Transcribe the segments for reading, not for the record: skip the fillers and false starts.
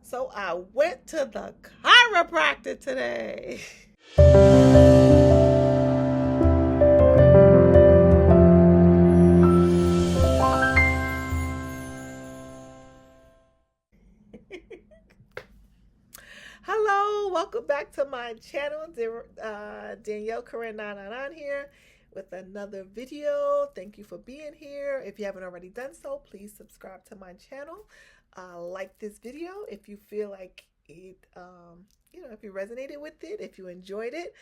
So I went to the chiropractor today. Hello, welcome back to my channel. Danielle Corinne 999 here with another video. Thank you for being here. If you haven't already done so, please subscribe to my channel. Like this video if you feel like it, if you resonated with it, if you enjoyed it,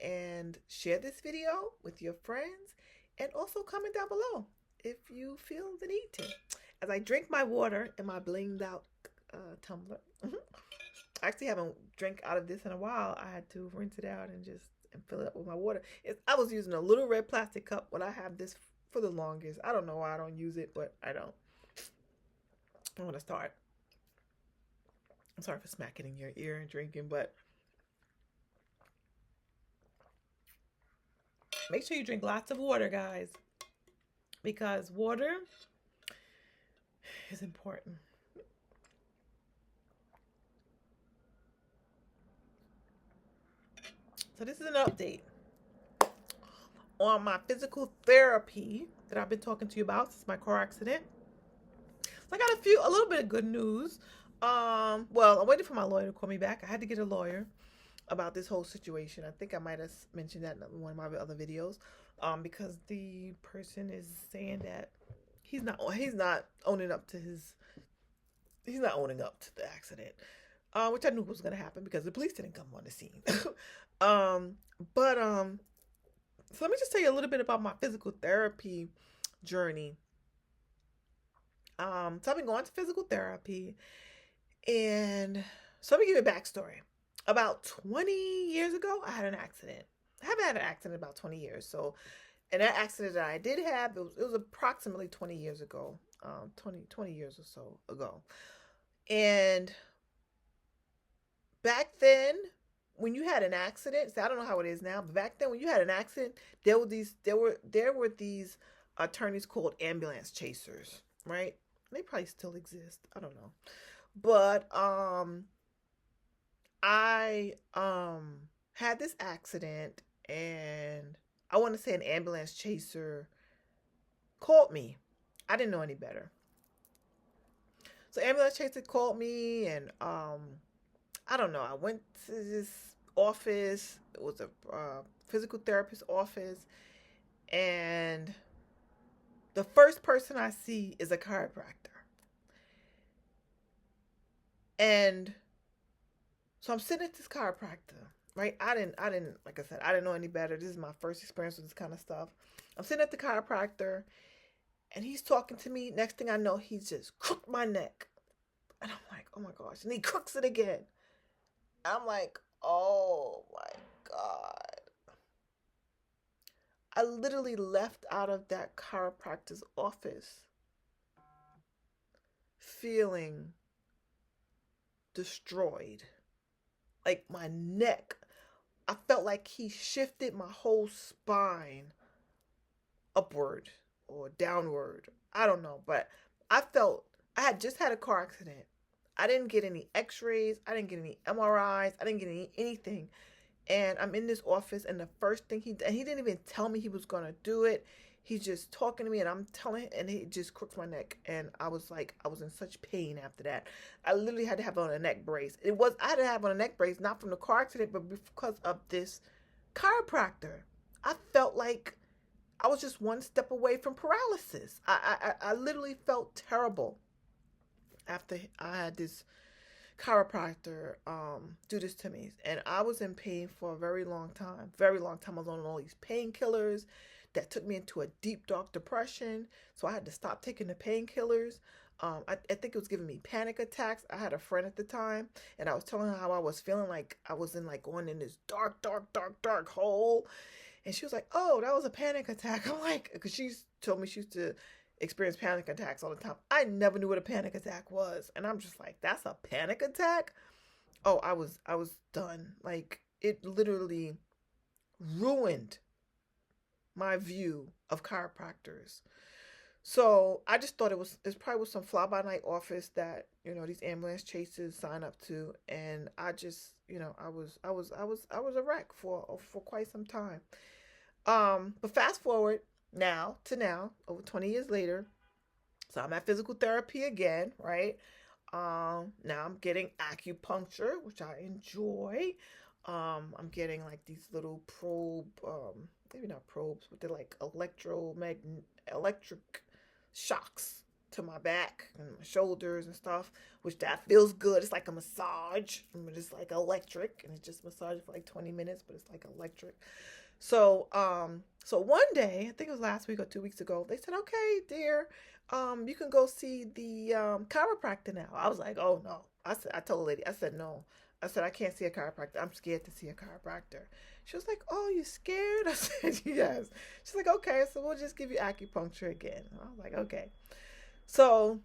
and share this video with your friends, and also comment down below if you feel the need to. As I drink my water in my blinged out tumbler. I actually haven't drank out of this in a while. I had to rinse it out and fill it up with my water. I was using a little red plastic cup when I have this for the longest. I don't know why I don't use it, but I don't. I'm going to start. I'm sorry for smacking in your ear and drinking, but make sure you drink lots of water, guys, because water is important. So this is an update on my physical therapy that I've been talking to you about since my car accident. So I got a little bit of good news. Well, I'm waiting for my lawyer to call me back. I had to get a lawyer about this whole situation. I think I might have mentioned that in one of my other videos. Because the person is saying that he's not owning up to the accident. Which I knew was going to happen because the police didn't come on the scene. So let me just tell you a little bit about my physical therapy journey. So I've been going to physical therapy, and so let me give you a backstory. About 20 years ago, I had an accident. I haven't had an accident in about 20 years. So, and that accident that I did have, it was approximately 20 years ago, 20 years or so ago. And back then, when you had an accident, so I don't know how it is now, but back then when you had an accident, there were these attorneys called ambulance chasers, right? They probably still exist. I don't know. But I had this accident, and I want to say an ambulance chaser called me. I didn't know any better. So ambulance chaser called me, and I don't know. I went to this office. It was a physical therapist office. And the first person I see is a chiropractor. And so I'm sitting at this chiropractor, right? I didn't, like I said, I didn't know any better. This is my first experience with this kind of stuff. I'm sitting at the chiropractor, and he's talking to me. Next thing I know, he's just crooked my neck. And I'm like, oh my gosh. And he crooks it again. I'm like, oh my God. I literally left out of that chiropractor's office feeling destroyed. Like my neck, I felt like he shifted my whole spine upward or downward. I don't know, but I had just had a car accident. I didn't get any x-rays. I didn't get any MRIs. I didn't get anything. And I'm in this office, and the first thing he didn't even tell me he was going to do it. He's just talking to me, and I'm telling him, and he just crooks my neck. And I was in such pain after that. I literally had to have on a neck brace. I had to have on a neck brace, not from the car accident, but because of this chiropractor. I felt like I was just one step away from paralysis. I literally felt terrible after I had this chiropractor do this to me. And I was in pain for a very long time. I was on all these painkillers that took me into a deep, dark depression. So I had to stop taking the painkillers. I think it was giving me panic attacks. I had a friend at the time, and I was telling her how I was feeling like I was going in this dark hole. And she was like, oh, that was a panic attack. I'm like, because she told me she used to experience panic attacks all the time. I never knew what a panic attack was. And I'm just like, that's a panic attack? Oh, I was done. Like, it literally ruined my view of chiropractors. So I just thought it's probably was some fly by night office that, these ambulance chases sign up to, and I just, I was a wreck for quite some time. But fast forward now, over 20 years later, so I'm at physical therapy again, right? Now I'm getting acupuncture, which I enjoy. I'm getting like these little maybe not probes, but they're like electric shocks to my back and my shoulders and stuff, which that feels good. It's like a massage, but it's like electric, and it just massages for like 20 minutes, but it's like electric. So one day, I think it was last week or 2 weeks ago, they said, "Okay, dear, you can go see the chiropractor now." I was like, "Oh no!" I told the lady, I said, "No." I said, "I can't see a chiropractor. I'm scared to see a chiropractor." She was like, "Oh, you scared?" I said, "Yes." She's like, "Okay, so we'll just give you acupuncture again." I was like, "Okay." So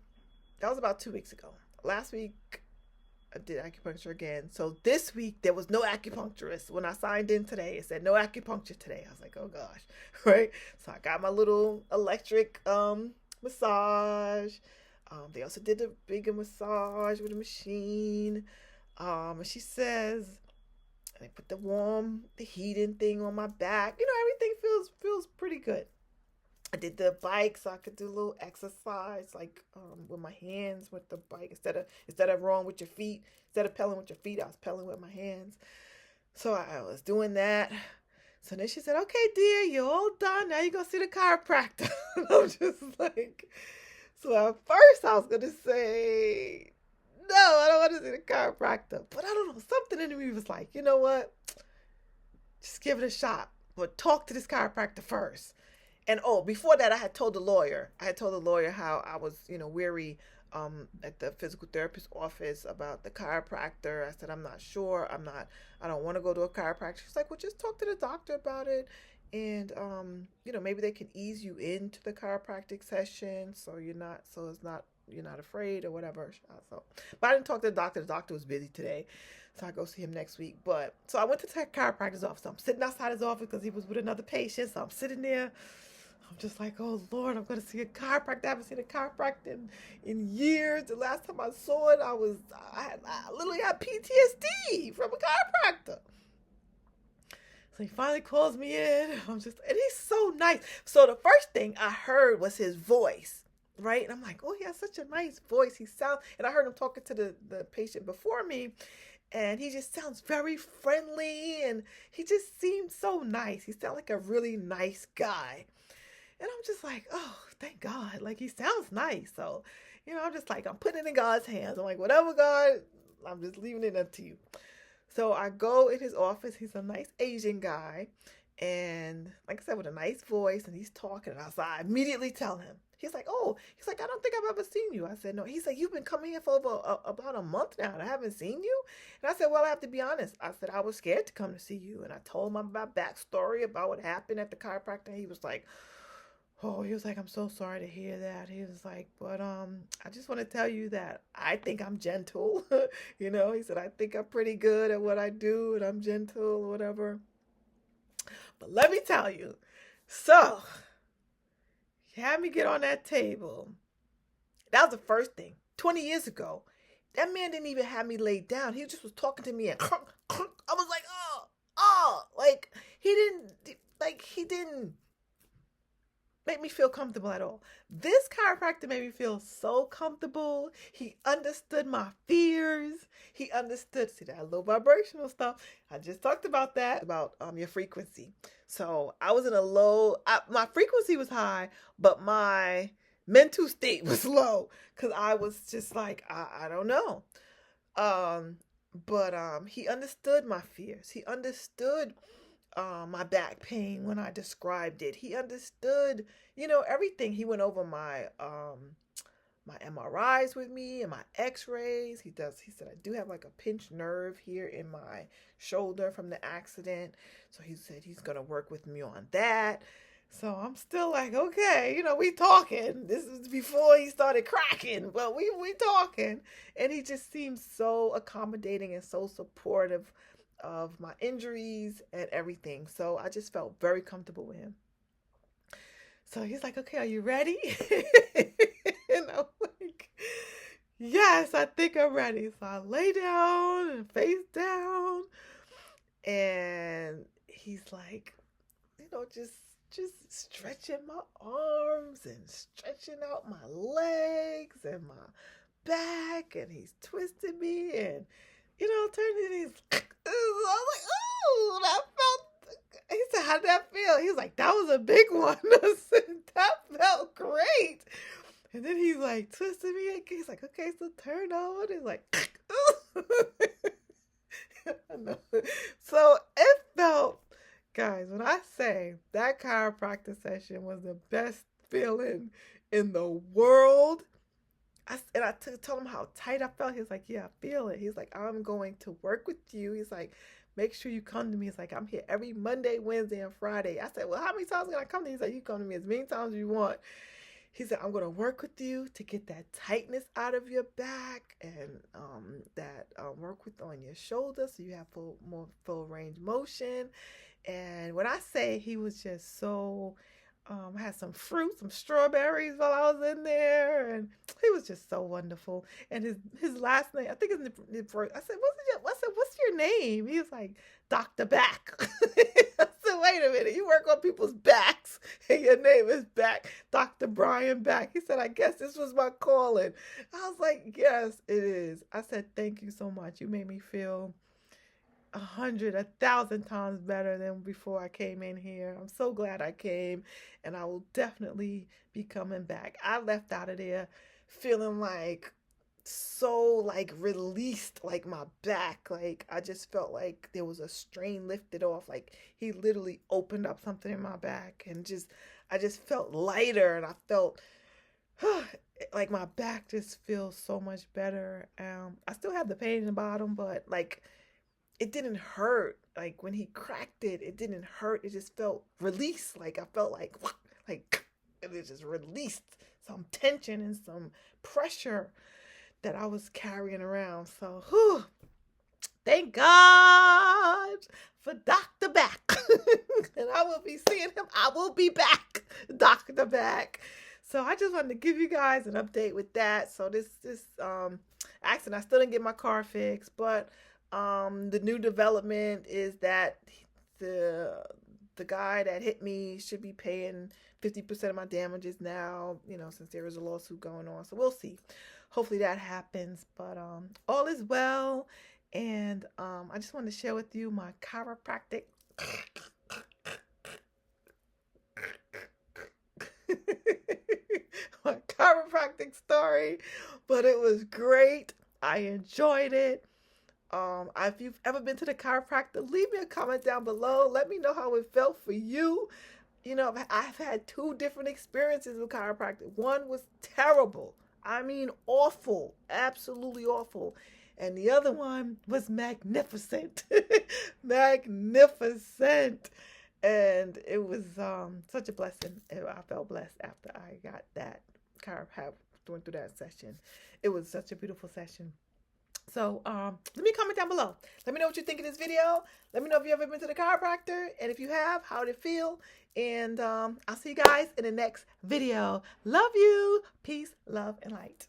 that was about 2 weeks ago. Last week I did acupuncture again. So this week there was no acupuncturist. When I signed in today, it said no acupuncture today. I was like, oh gosh, right? So I got my little electric massage. They also did a bigger massage with a machine. And she says, and they put the heating thing on my back. Everything feels pretty good. I did the bike so I could do a little exercise, like with my hands with the bike instead of rolling with your feet. Instead of pedaling with your feet, I was pedaling with my hands. So I was doing that. So then she said, "Okay, dear, you're all done. Now you go see the chiropractor." I'm just like, so at first I was gonna say, no, I don't want to see the chiropractor. But I don't know, something in me was like, you know what? Just give it a shot. But talk to this chiropractor first. And before that, I had told the lawyer. How I was, weary at the physical therapist office about the chiropractor. I said, I'm not sure. I don't want to go to a chiropractor. She's like, well, just talk to the doctor about it. And, maybe they can ease you into the chiropractic session. You're not afraid or whatever. But I didn't talk to the doctor. The doctor was busy today. So I go see him next week. But so I went to the chiropractor's office. I'm sitting outside his office because he was with another patient. So I'm sitting there. I'm just like, oh Lord, I'm gonna see a chiropractor. I haven't seen a chiropractor in years. The last time I saw it, I literally had PTSD from a chiropractor. So he finally calls me in. And he's so nice. So the first thing I heard was his voice, right? And I'm like, oh, he has such a nice voice. And I heard him talking to the patient before me, and he just sounds very friendly, and he just seems so nice. He sounds like a really nice guy. And I'm just like, oh, thank God. Like, he sounds nice. So, I'm just like, I'm putting it in God's hands. I'm like, whatever, God, I'm just leaving it up to you. So I go in his office. He's a nice Asian guy. And like I said, with a nice voice, and he's talking. And I immediately tell him. He's like, I don't think I've ever seen you. I said, no. He's like, you've been coming here for about a month now, and I haven't seen you. And I said, well, I have to be honest. I said, I was scared to come to see you. And I told him my backstory about what happened at the chiropractor. He was like, he was like, I'm so sorry to hear that. He was like, but I just want to tell you that I think I'm gentle. He said, I think I'm pretty good at what I do, and I'm gentle or whatever. But let me tell you, so he had me get on that table. That was the first thing. 20 years ago, that man didn't even have me laid down. He just was talking to me, and I was like, like he didn't make me feel comfortable at all. This chiropractor made me feel so comfortable. He understood my fears. He understood, see, that low vibrational stuff. I just talked about that, about your frequency. So I was in a my frequency was high, but my mental state was low because I was just like, I don't know. But he understood my fears. He understood my back pain when I described it. He understood, everything. He went over my MRIs with me and my X-rays. He said I do have like a pinched nerve here in my shoulder from the accident. So he said he's gonna work with me on that. So I'm still like, okay, we talking. This is before he started cracking, but we talking. And he just seems so accommodating and so supportive of my injuries and everything. So I just felt very comfortable with him. So he's like, okay, are you ready? And I'm like, yes, I think I'm ready. So I lay down and face down, and he's like, just stretching my arms and stretching out my legs and my back, and he's twisting me, and turning, and he's I was like, oh, that felt. He said, how did that feel? He was like, that was a big one. I said, that felt great. And then he's like twisting me again. He's like, okay, so turn over. And he's like, I know. So it felt, guys, when I say that chiropractic session was the best feeling in the world, I told him how tight I felt. He's like, yeah, I feel it. He's like, I'm going to work with you. He's like, make sure you come to me. He's like, I'm here every Monday, Wednesday, and Friday. I said, well, how many times can I come to you? He's like, you come to me as many times as you want. He said, I'm going to work with you to get that tightness out of your back, and work with on your shoulders so you have more full range motion. And when I say he was just so, I had some fruit, some strawberries while I was in there, and he was just so wonderful. And his last name, I think it's first. I said, what's your name? He was like, Dr. Back. I said, wait a minute, you work on people's backs, and your name is Back, Dr. Brian Back. He said, I guess this was my calling. I was like, yes, it is. I said, thank you so much. You made me feel 1,000 times better than before I came in here. I'm so glad I came, and I will definitely be coming back. I left out of there feeling like so released, like my back, like I just felt like there was a strain lifted off, like he literally opened up something in my back, and I just felt lighter, and I felt like my back just feels so much better. I still have the pain in the bottom, but like it didn't hurt. Like when he cracked it, it didn't hurt. It just felt released. Like I felt like and it just released some tension and some pressure that I was carrying around. So, thank God for Dr. Back. And I will be seeing him. I will be back, Dr. Back. So I just wanted to give you guys an update with that. So this accident, I still didn't get my car fixed, but the new development is that the guy that hit me should be paying 50% of my damages now, since there is a lawsuit going on. So we'll see. Hopefully that happens, but all is well. And I just wanted to share with you my chiropractic my chiropractic story, but it was great. I enjoyed it. If you've ever been to the chiropractor, leave me a comment down below. Let me know how it felt for you. I've had 2 different experiences with chiropractic. One was terrible. I mean, awful. Absolutely awful. And the other one was magnificent. Magnificent. And it was such a blessing. I felt blessed after I got that chiropractor, going through that session. It was such a beautiful session. So let me comment down below. Let me know what you think of this video. Let me know if you ever been to the chiropractor, and if you have, how did it feel? And I'll see you guys in the next video. Love you. Peace, love, and light.